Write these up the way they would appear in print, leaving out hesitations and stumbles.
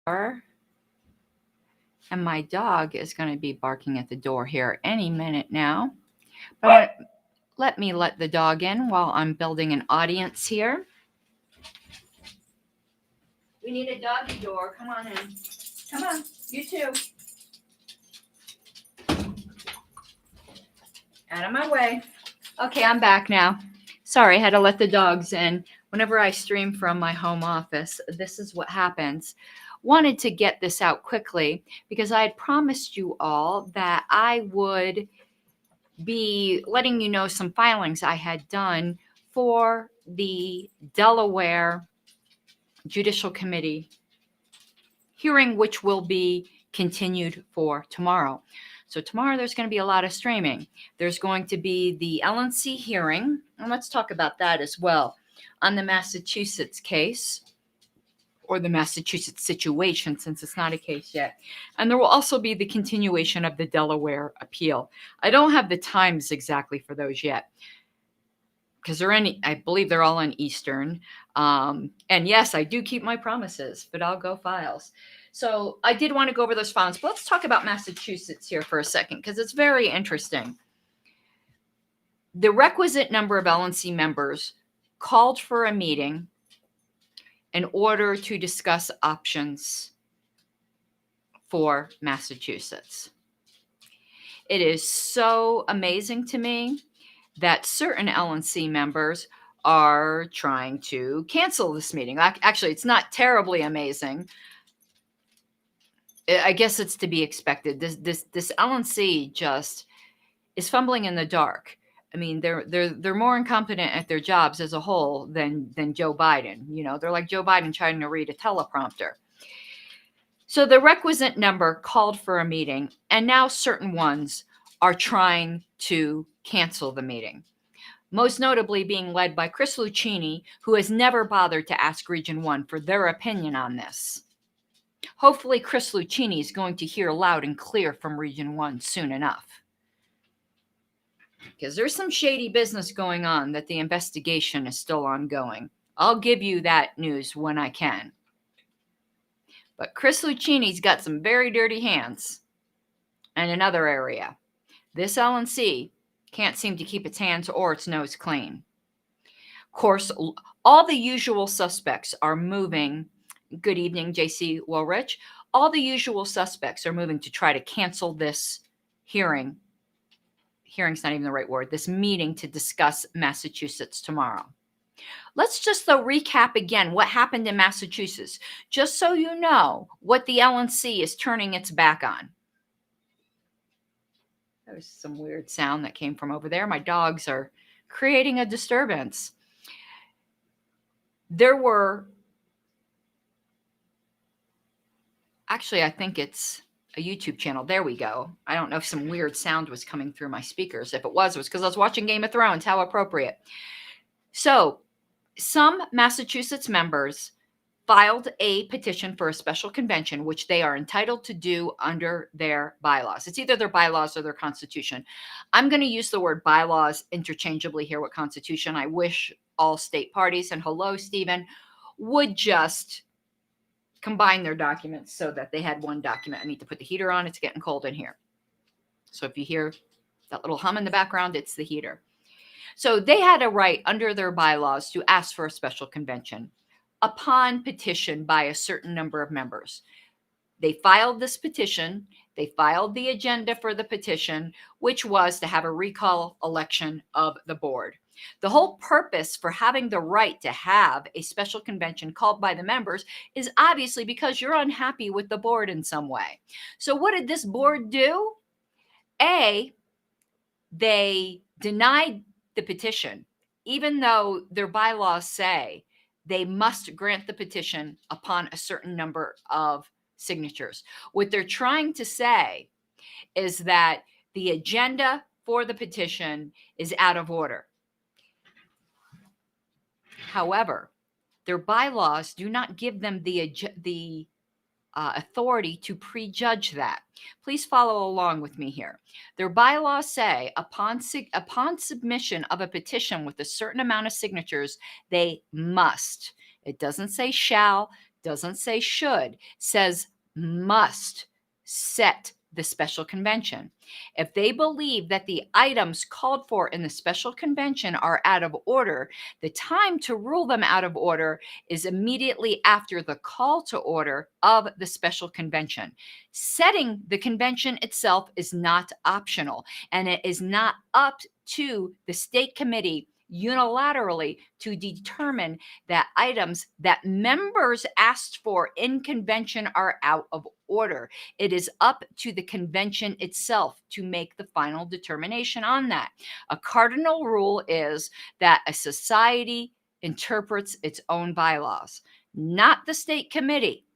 And my dog is going to be barking at the door here any minute now. But let me let the dog in while I'm building an audience here. We need a doggy door. Come on in. Come on, you too. Out of my way. Okay, I'm back now. Sorry, I had to let the dogs in. Whenever I stream from my home office, this is what happens. Wanted to get this out quickly because I had promised you all that I would be letting you know some filings I had done for the Delaware Judicial Committee hearing, which will be continued for tomorrow. So tomorrow there's going to be a lot of streaming. There's going to be the LNC hearing, and let's talk about that as well, on the Massachusetts case, or the Massachusetts situation, since it's not a case yet. And there will also be the continuation of the Delaware appeal. I don't have the times exactly for those yet, because I believe they're all in Eastern. And yes, I do keep my promises, Fidalgo files. So I did want to go over those files, but let's talk about Massachusetts here for a second, because it's very interesting. The requisite number of LNC members called for a meeting in order to discuss options for Massachusetts. It is so amazing to me that certain LNC members are trying to cancel this meeting. Actually, it's not terribly amazing. I guess it's to be expected. This LNC just is fumbling in the dark. I mean, they're more incompetent at their jobs as a whole than Joe Biden. You know, they're like Joe Biden trying to read a teleprompter. So the requisite number called for a meeting, and now certain ones are trying to cancel the meeting. Most notably being led by Chris Lucchini, who has never bothered to ask Region 1 for their opinion on this. Hopefully, Chris Lucchini is going to hear loud and clear from Region 1 soon enough. Because there's some shady business going on that the investigation is still ongoing. I'll give you that news when I can. But Chris Lucchini's got some very dirty hands in another area. This LNC can't seem to keep its hands or its nose clean. Of course, all the usual suspects are moving. Good evening, JC Woolrich. All the usual suspects are moving to try to cancel this hearing. Hearing's not even the right word. This meeting to discuss Massachusetts tomorrow. Let's just recap again what happened in Massachusetts, just so you know what the LNC is turning its back on. There was some weird sound that came from over there. My dogs are creating a disturbance. There were, actually, I think it's a YouTube channel. There we go. I don't know if some weird sound was coming through my speakers. If it was because I was watching Game of Thrones. How appropriate. So some Massachusetts members filed a petition for a special convention, which they are entitled to do under their bylaws. It's either their bylaws or their constitution. I'm going to use the word bylaws interchangeably here with constitution. I wish all state parties, and hello, Stephen, would just combine their documents so that they had one document. I need to put the heater on. It's getting cold in here. So if you hear that little hum in the background, it's the heater. So they had a right under their bylaws to ask for a special convention upon petition by a certain number of members. They filed this petition. They filed the agenda for the petition, which was to have a recall election of the board. The whole purpose for having the right to have a special convention called by the members is obviously because you're unhappy with the board in some way. So what did this board do? They denied the petition, even though their bylaws say they must grant the petition upon a certain number of signatures. What they're trying to say is that the agenda for the petition is out of order. However, their bylaws do not give them the authority to prejudge that. Please follow along with me here. Their bylaws say upon submission of a petition with a certain amount of signatures, they must. It doesn't say shall, doesn't say should, says must set the special convention. If they believe that the items called for in the special convention are out of order, the time to rule them out of order is immediately after the call to order of the special convention. Setting the convention itself is not optional, and it is not up to the state committee unilaterally to determine that items that members asked for in convention are out of order. It is up to the convention itself to make the final determination on that. A cardinal rule is that a society interprets its own bylaws, not the state committee.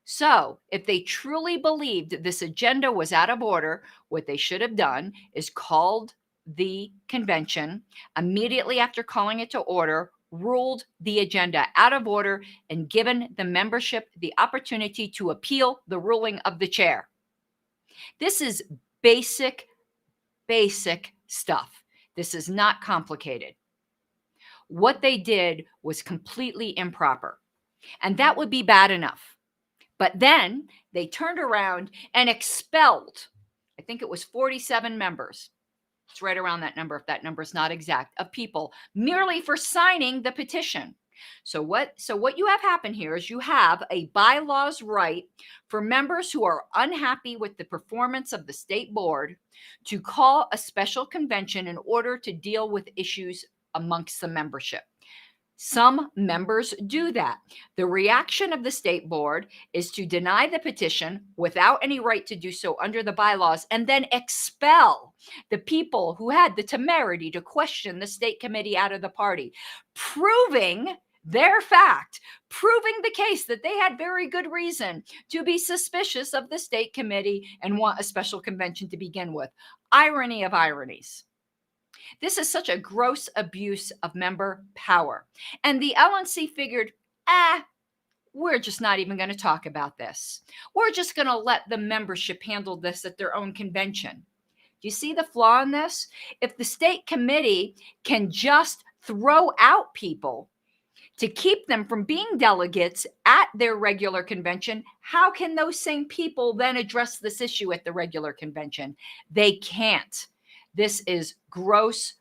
So, if they truly believed this agenda was out of order, what they should have done is called the convention immediately after calling it to order, ruled the agenda out of order, and given the membership the opportunity to appeal the ruling of the chair. This is basic stuff. This is not complicated. What they did was completely improper, and that would be bad enough. But then they turned around and expelled, I think it was 47 members. It's right around that number, if that number is not exact, of people merely for signing the petition. So what you have happen here is you have a bylaws right for members who are unhappy with the performance of the state board to call a special convention in order to deal with issues amongst the membership. Some members do that. The reaction of the state board is to deny the petition without any right to do so under the bylaws, and then expel the people who had the temerity to question the state committee out of the party, proving their fact, proving the case that they had very good reason to be suspicious of the state committee and want a special convention to begin with. Irony of ironies. This is such a gross abuse of member power. And the LNC figured, we're just not even going to talk about this. We're just going to let the membership handle this at their own convention. Do you see the flaw in this? If the state committee can just throw out people to keep them from being delegates at their regular convention, how can those same people then address this issue at the regular convention? They can't. This is gross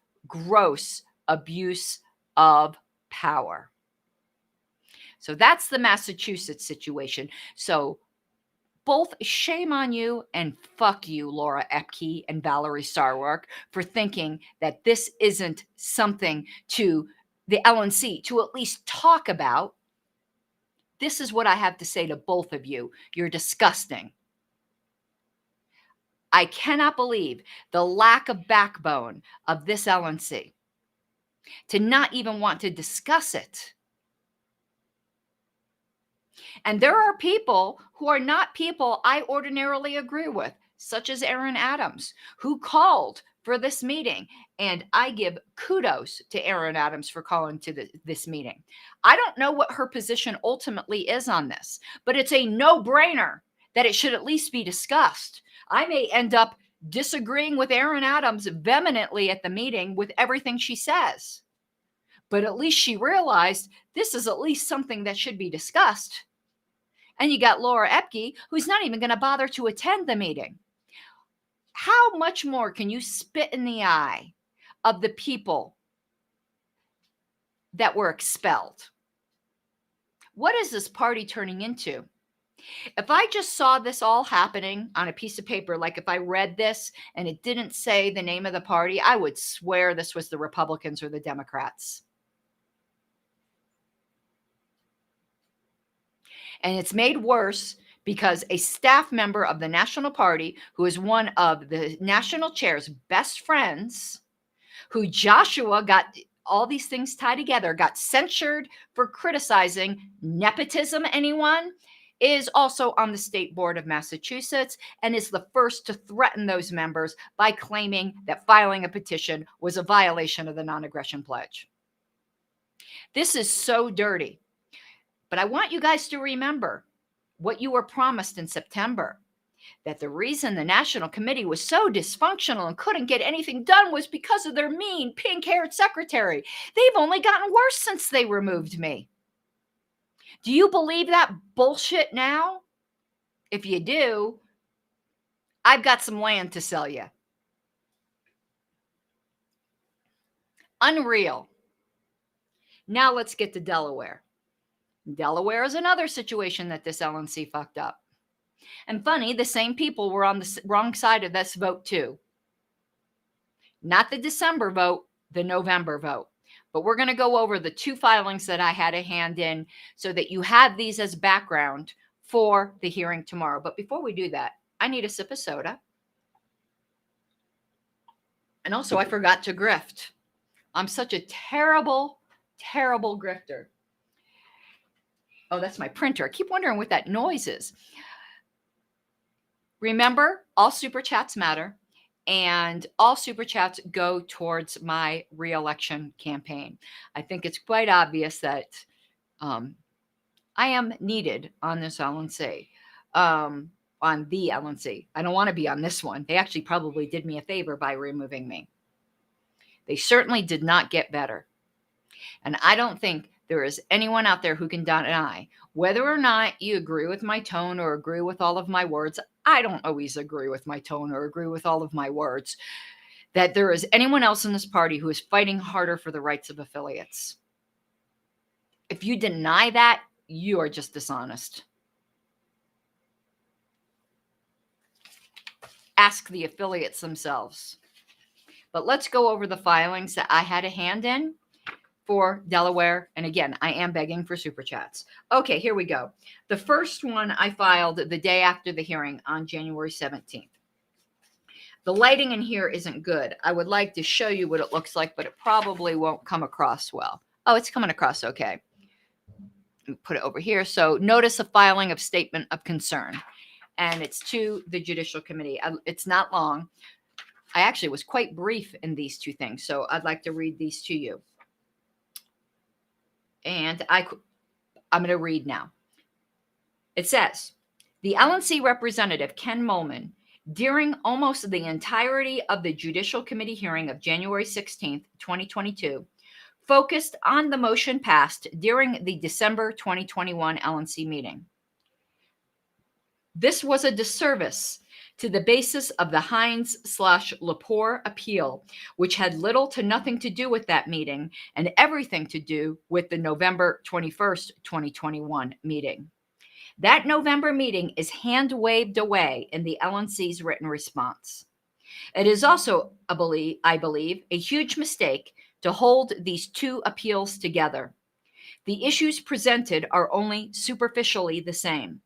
abuse of power. So that's the Massachusetts situation. So both shame on you and fuck you, Laura Epke and Valerie Sarwark, for thinking that this isn't something to the LNC to at least talk about. This is what I have to say to both of you. You're disgusting. I cannot believe the lack of backbone of this LNC to not even want to discuss it. And there are people who are not people I ordinarily agree with, such as Aaron Adams, who called for this meeting. And I give kudos to Aaron Adams for calling to this meeting. I don't know what her position ultimately is on this, but it's a no-brainer that it should at least be discussed. I may end up disagreeing with Aaron Adams vehemently at the meeting with everything she says. But at least she realized this is at least something that should be discussed. And you got Laura Epke, who's not even going to bother to attend the meeting. How much more can you spit in the eye of the people that were expelled? What is this party turning into? If I just saw this all happening on a piece of paper, like if I read this and it didn't say the name of the party, I would swear this was the Republicans or the Democrats. And it's made worse because a staff member of the National Party, who is one of the national chair's best friends, who Joshua got all these things tied together, got censured for criticizing nepotism, anyone, is also on the state board of Massachusetts and is the first to threaten those members by claiming that filing a petition was a violation of the non-aggression pledge. This is so dirty. But I want you guys to remember what you were promised in September, that the reason the National Committee was so dysfunctional and couldn't get anything done was because of their mean, pink-haired secretary. They've only gotten worse since they removed me. Do you believe that bullshit now? If you do, I've got some land to sell you. Unreal. Now let's get to Delaware. Delaware is another situation that this LNC fucked up. And funny, the same people were on the wrong side of this vote too. Not the December vote, the November vote. But we're going to go over the two filings that I had a hand in so that you have these as background for the hearing tomorrow. But before we do that, I need a sip of soda. And also, I forgot to grift. I'm such a terrible, terrible grifter. Oh, that's my printer. I keep wondering what that noise is. Remember, all super chats matter, and all super chats go towards my re-election campaign. I think it's quite obvious that I am needed on this LNC, on the LNC. I don't want to be on this one. They actually probably did me a favor by removing me. They certainly did not get better. And I don't think there is anyone out there who can deny whether or not you agree with my tone or agree with all of my words. I don't always agree with my tone or agree with all of my words. That there is anyone else in this party who is fighting harder for the rights of affiliates. If you deny that, you are just dishonest. Ask the affiliates themselves. But let's go over the filings that I had a hand in for Delaware. And again, I am begging for super chats. Okay, here we go. The first one I filed the day after the hearing on January 17th. The lighting in here isn't good. I would like to show you what it looks like, but it probably won't come across well. Oh, it's coming across okay. Put it over here. So notice a filing of statement of concern. And it's to the Judicial Committee. It's not long. I actually was quite brief in these two things. So I'd like to read these to you. And I'm going to read now. It says, the LNC representative, Ken Molman, during almost the entirety of the Judicial Committee hearing of January 16th, 2022, focused on the motion passed during the December 2021 LNC meeting. This was a disservice to the basis of the Hines/Lepore appeal, which had little to nothing to do with that meeting and everything to do with the November 21st, 2021 meeting. That November meeting is hand-waved away in the LNC's written response. It is also, I believe, a huge mistake to hold these two appeals together. The issues presented are only superficially the same.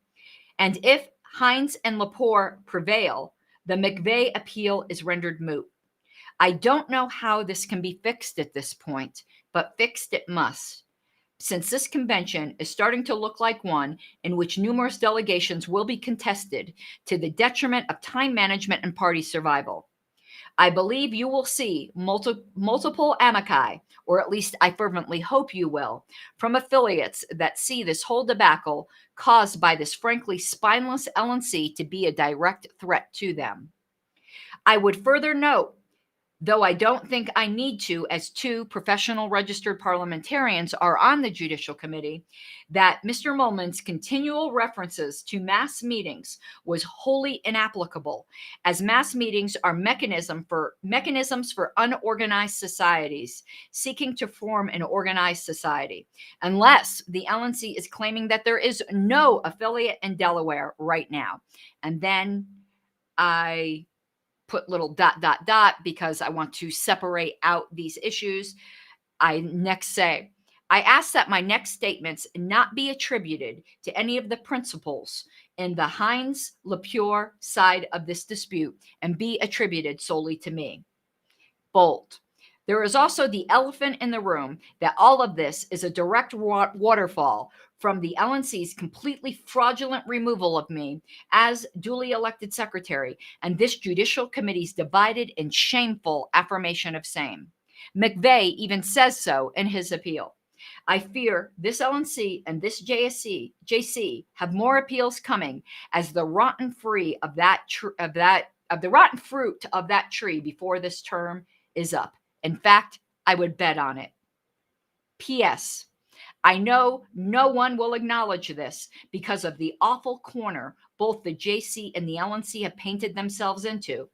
And if Hines and Lepore prevail, the McVeigh appeal is rendered moot. I don't know how this can be fixed at this point, but fixed it must, since this convention is starting to look like one in which numerous delegations will be contested to the detriment of time management and party survival. I believe you will see multiple amici, or at least I fervently hope you will, from affiliates that see this whole debacle caused by this frankly spineless LNC to be a direct threat to them. I would further note, though I don't think I need to, as two professional registered parliamentarians are on the Judicial Committee, that Mr. Molman's continual references to mass meetings was wholly inapplicable, as mass meetings are mechanisms for unorganized societies seeking to form an organized society, unless the LNC is claiming that there is no affiliate in Delaware right now. And then I put little ... because I want to separate out these issues. I next say, I ask that my next statements not be attributed to any of the principals in the Hines-Lepore side of this dispute and be attributed solely to me. Bold. There is also the elephant in the room that all of this is a direct waterfall from the LNC's completely fraudulent removal of me as duly elected secretary and this Judicial Committee's divided and shameful affirmation of same. McVeigh even says so in his appeal. I fear this LNC and this JC have more appeals coming as the rotten fruit of that tree before this term is up. In fact, I would bet on it. P.S. I know no one will acknowledge this because of the awful corner both the JC and the LNC have painted themselves into.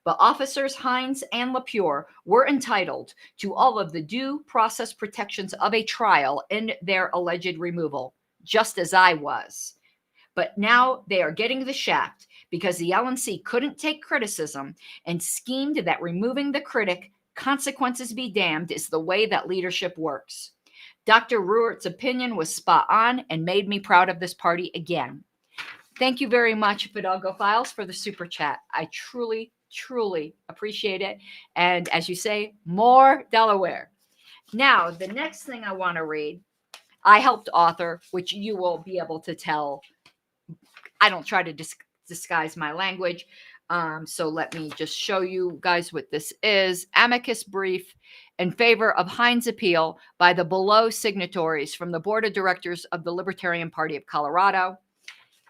But officers Hines and LaPure were entitled to all of the due process protections of a trial in their alleged removal, just as I was. But now they are getting the shaft because the LNC couldn't take criticism and schemed that removing the critic, consequences be damned, is the way that leadership works. Dr. Ruart's opinion was spot on and made me proud of this party again. Thank you very much, Fidalgo Files, for the super chat. I truly, truly appreciate it. And as you say, more Delaware. Now, the next thing I want to read, I helped author, which you will be able to tell. I don't try to disguise my language. So let me just show you guys what this is. Amicus brief in favor of Hines' appeal by the below signatories from the board of directors of the Libertarian Party of Colorado.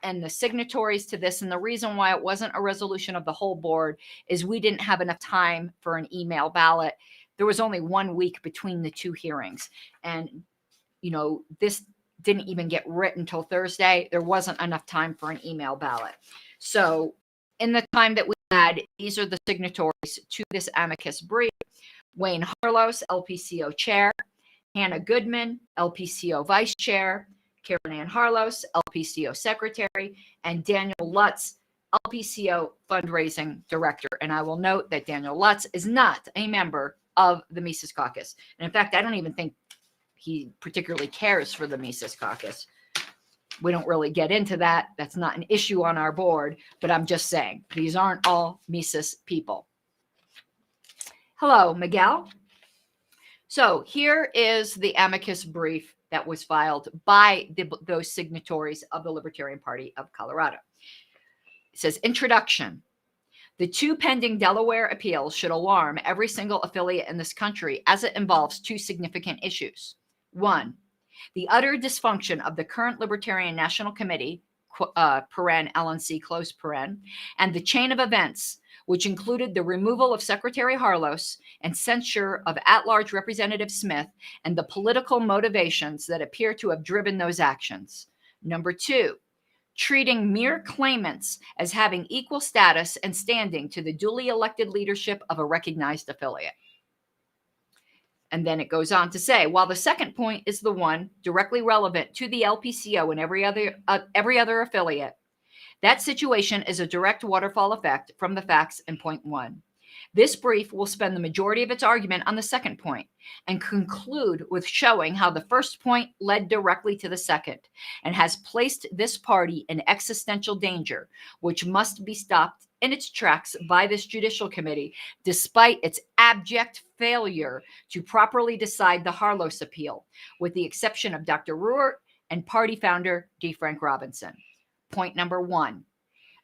And the signatories to this, and the reason why it wasn't a resolution of the whole board, is we didn't have enough time for an email ballot. There was only 1 week between the two hearings. And, this didn't even get written until Thursday. There wasn't enough time for an email ballot. So in the time that we had, these are the signatories to this amicus brief. Wayne Harlos, LPCO chair. Hannah Goodman, LPCO vice chair. Karen Ann Harlos, LPCO secretary, and Daniel Lutz, LPCO fundraising director. And I will note that Daniel Lutz is not a member of the Mises Caucus. And in fact, I don't even think he particularly cares for the Mises Caucus. We don't really get into that. That's not an issue on our board, but I'm just saying, these aren't all Mises people. Hello, Miguel. So here is the amicus brief that was filed by those signatories of the Libertarian Party of Colorado. It says, introduction. The two pending Delaware appeals should alarm every single affiliate in this country as it involves two significant issues. One, the utter dysfunction of the current Libertarian National Committee, paren LNC, close paren, and the chain of events, which included the removal of Secretary Harlos and censure of at-large Representative Smith and the political motivations that appear to have driven those actions. Number two, treating mere claimants as having equal status and standing to the duly elected leadership of a recognized affiliate. And then it goes on to say, while the second point is the one directly relevant to the LPCO and every other affiliate, that situation is a direct waterfall effect from the facts in point one. This brief will spend the majority of its argument on the second point and conclude with showing how the first point led directly to the second and has placed this party in existential danger, which must be stopped in its tracks by this judicial committee, despite its abject failure to properly decide the Harlos appeal, with the exception of Dr. Ruart and party founder D. Frank Robinson. Point number one,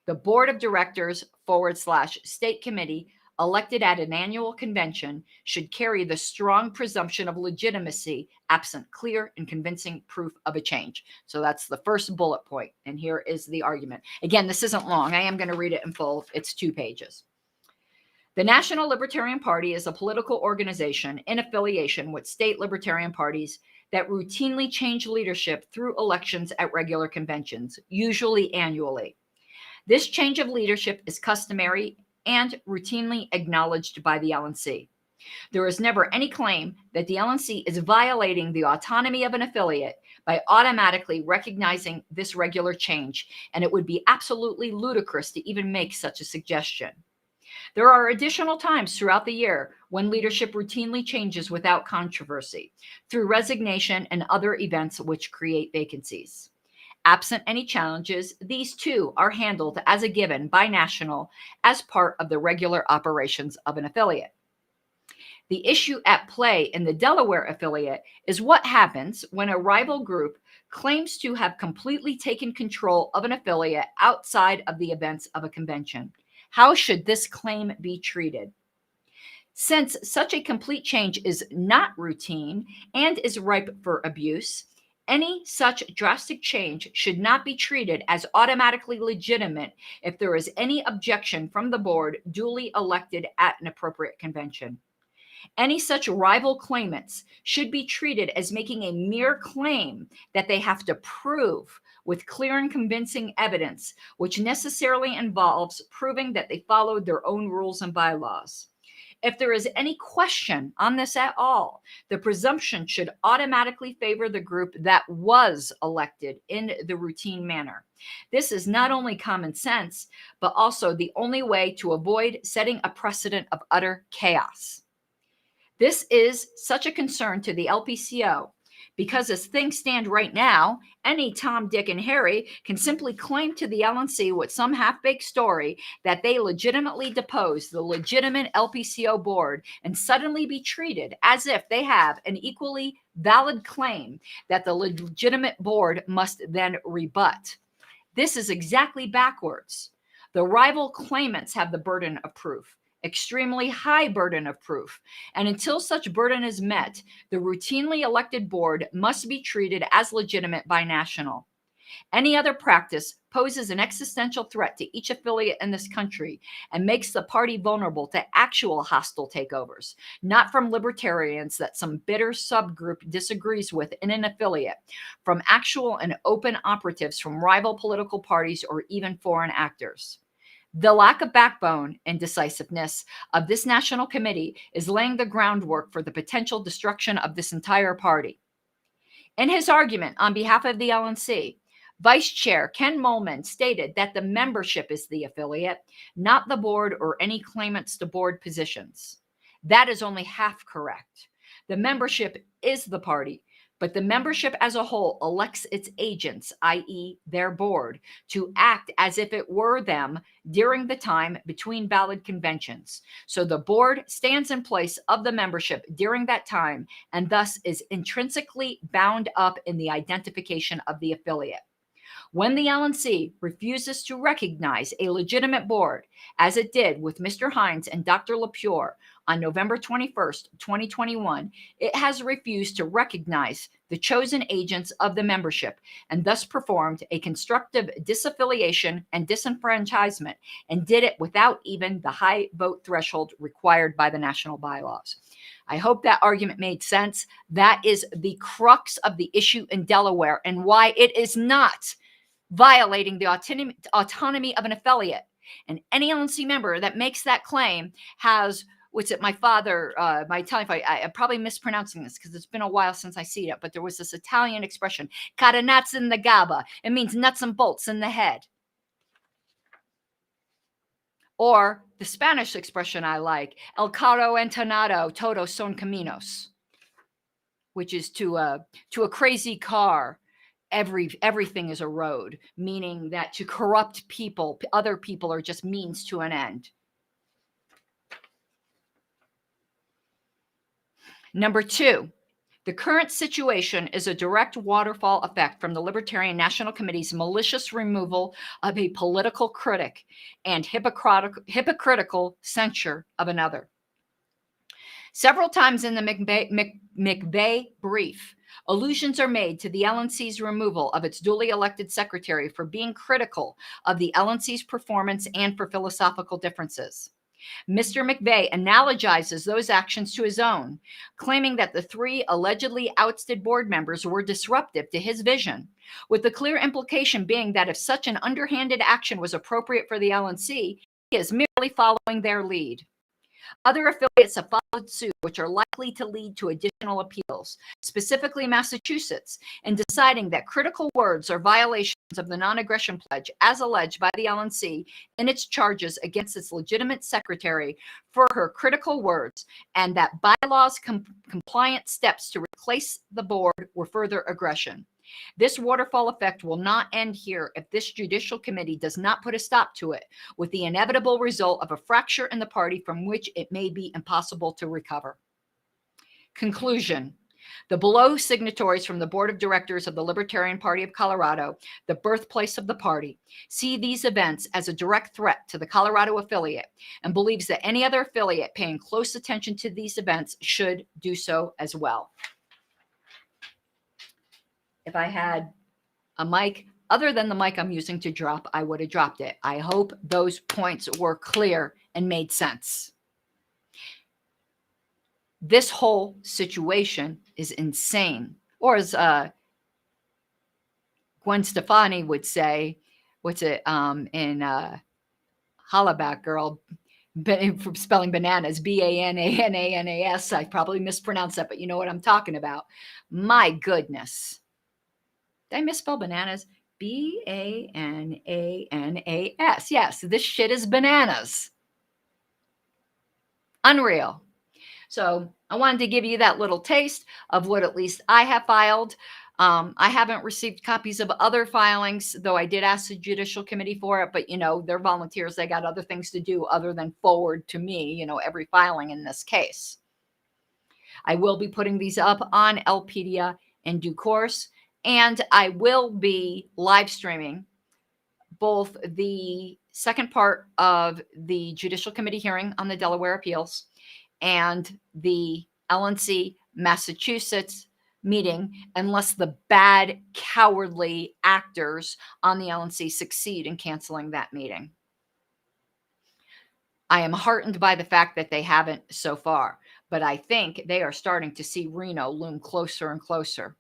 the board of directors / state committee elected at an annual convention should carry the strong presumption of legitimacy absent clear and convincing proof of a change. So that's the first bullet point. And here is the argument. Again, this isn't long. I am going to read it in full. It's 2 pages. The National Libertarian Party is a political organization in affiliation with state libertarian parties that routinely change leadership through elections at regular conventions, usually annually. This change of leadership is customary and routinely acknowledged by the LNC. There is never any claim that the LNC is violating the autonomy of an affiliate by automatically recognizing this regular change, and it would be absolutely ludicrous to even make such a suggestion. There are additional times throughout the year when leadership routinely changes without controversy through resignation and other events which create vacancies. Absent any challenges, these too are handled as a given by National as part of the regular operations of an affiliate. The issue at play in the Delaware affiliate is what happens when a rival group claims to have completely taken control of an affiliate outside of the events of a convention. How should this claim be treated? Since such a complete change is not routine and is ripe for abuse, any such drastic change should not be treated as automatically legitimate if there is any objection from the board duly elected at an appropriate convention. Any such rival claimants should be treated as making a mere claim that they have to prove with clear and convincing evidence, which necessarily involves proving that they followed their own rules and bylaws. If there is any question on this at all, the presumption should automatically favor the group that was elected in the routine manner. This is not only common sense, but also the only way to avoid setting a precedent of utter chaos. This is such a concern to the LPCO because as things stand right now, any Tom, Dick, and Harry can simply claim to the LNC with some half-baked story that they legitimately deposed the legitimate LPCO board and suddenly be treated as if they have an equally valid claim that the legitimate board must then rebut. This is exactly backwards. The rival claimants have the burden of proof. Extremely high burden of proof. And until such burden is met, the routinely elected board must be treated as legitimate by national. Any other practice poses an existential threat to each affiliate in this country and makes the party vulnerable to actual hostile takeovers, not from libertarians that some bitter subgroup disagrees with in an affiliate, from actual and open operatives from rival political parties or even foreign actors. The lack of backbone and decisiveness of this national committee is laying the groundwork for the potential destruction of this entire party. In his argument on behalf of the LNC, Vice Chair Ken Molman stated that the membership is the affiliate, not the board or any claimants to board positions. That is only half correct. The membership is the party, but the membership as a whole elects its agents, i.e. their board, to act as if it were them during the time between valid conventions. So the board stands in place of the membership during that time and thus is intrinsically bound up in the identification of the affiliate. When the LNC refuses to recognize a legitimate board, as it did with Mr. Hines and Dr. LaPure on November 21st, 2021, it has refused to recognize the chosen agents of the membership and thus performed a constructive disaffiliation and disenfranchisement and did it without even the high vote threshold required by the national bylaws. I hope that argument made sense. That is the crux of the issue in Delaware and why it is not violating the autonomy of an affiliate. And any LNC member that makes that claim has, what's it, my father, my Italian father, I'm probably mispronouncing this because it's been a while since I see it, but there was this Italian expression, catenazza in the gabba. It means nuts and bolts in the head. Or the Spanish expression I like, el carro entonado, todos son caminos, which is to a crazy car, everything is a road, meaning that to corrupt people, other people are just means to an end. Number two, the current situation is a direct waterfall effect from the Libertarian National Committee's malicious removal of a political critic and hypocritical censure of another. Several times in the McVeigh brief, allusions are made to the LNC's removal of its duly elected secretary for being critical of the LNC's performance and for philosophical differences. Mr. McVeigh analogizes those actions to his own, claiming that the three allegedly ousted board members were disruptive to his vision, with the clear implication being that if such an underhanded action was appropriate for the LNC, he is merely following their lead. Other affiliates have followed suit, which are likely to lead to additional appeals, specifically Massachusetts, in deciding that critical words are violations of the non-aggression pledge as alleged by the LNC in its charges against its legitimate secretary for her critical words, and that bylaws compliant steps to replace the board were further aggression. This waterfall effect will not end here if this judicial committee does not put a stop to it, with the inevitable result of a fracture in the party from which it may be impossible to recover. Conclusion. The below signatories from the Board of Directors of the Libertarian Party of Colorado, the birthplace of the party, see these events as a direct threat to the Colorado affiliate and believes that any other affiliate paying close attention to these events should do so as well. If I had a mic other than the mic I'm using to drop, I would have dropped it. I hope those points were clear and made sense. This whole situation is insane. Or as Gwen Stefani would say, what's it in Hollaback Girl, from spelling bananas, Bananas. I probably mispronounced that, but you know what I'm talking about. My goodness. Did I misspell bananas? Bananas. Yes, this shit is bananas. Unreal. So I wanted to give you that little taste of what at least I have filed. I haven't received copies of other filings, though I did ask the Judicial Committee for it. But, you know, they're volunteers. They got other things to do other than forward to me, you know, every filing in this case. I will be putting these up on Lpedia in due course. And I will be live streaming both the second part of the Judicial Committee hearing on the Delaware appeals and the LNC Massachusetts meeting, unless the bad, cowardly actors on the LNC succeed in canceling that meeting. I am heartened by the fact that they haven't so far, but I think they are starting to see Reno loom closer and closer.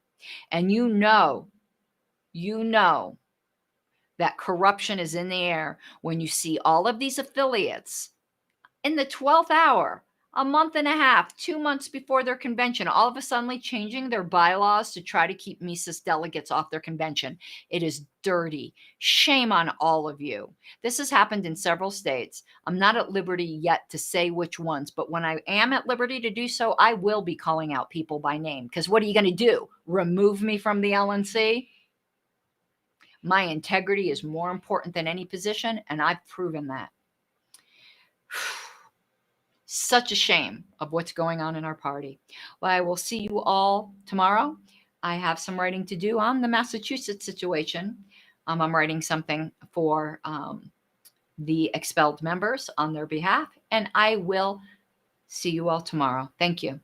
And you know that corruption is in the air when you see all of these affiliates in the 12th hour, a month and a half, 2 months before their convention, all of a sudden changing their bylaws to try to keep Mises delegates off their convention. It is dirty. Shame on all of you. This has happened in several states. I'm not at liberty yet to say which ones, but when I am at liberty to do so, I will be calling out people by name. Because what are you going to do? Remove me from the LNC? My integrity is more important than any position, and I've proven that. Such a shame of what's going on in our party. Well, I will see you all tomorrow. I have some writing to do on the Massachusetts situation. I'm writing something for the expelled members on their behalf, and I will see you all tomorrow. Thank you.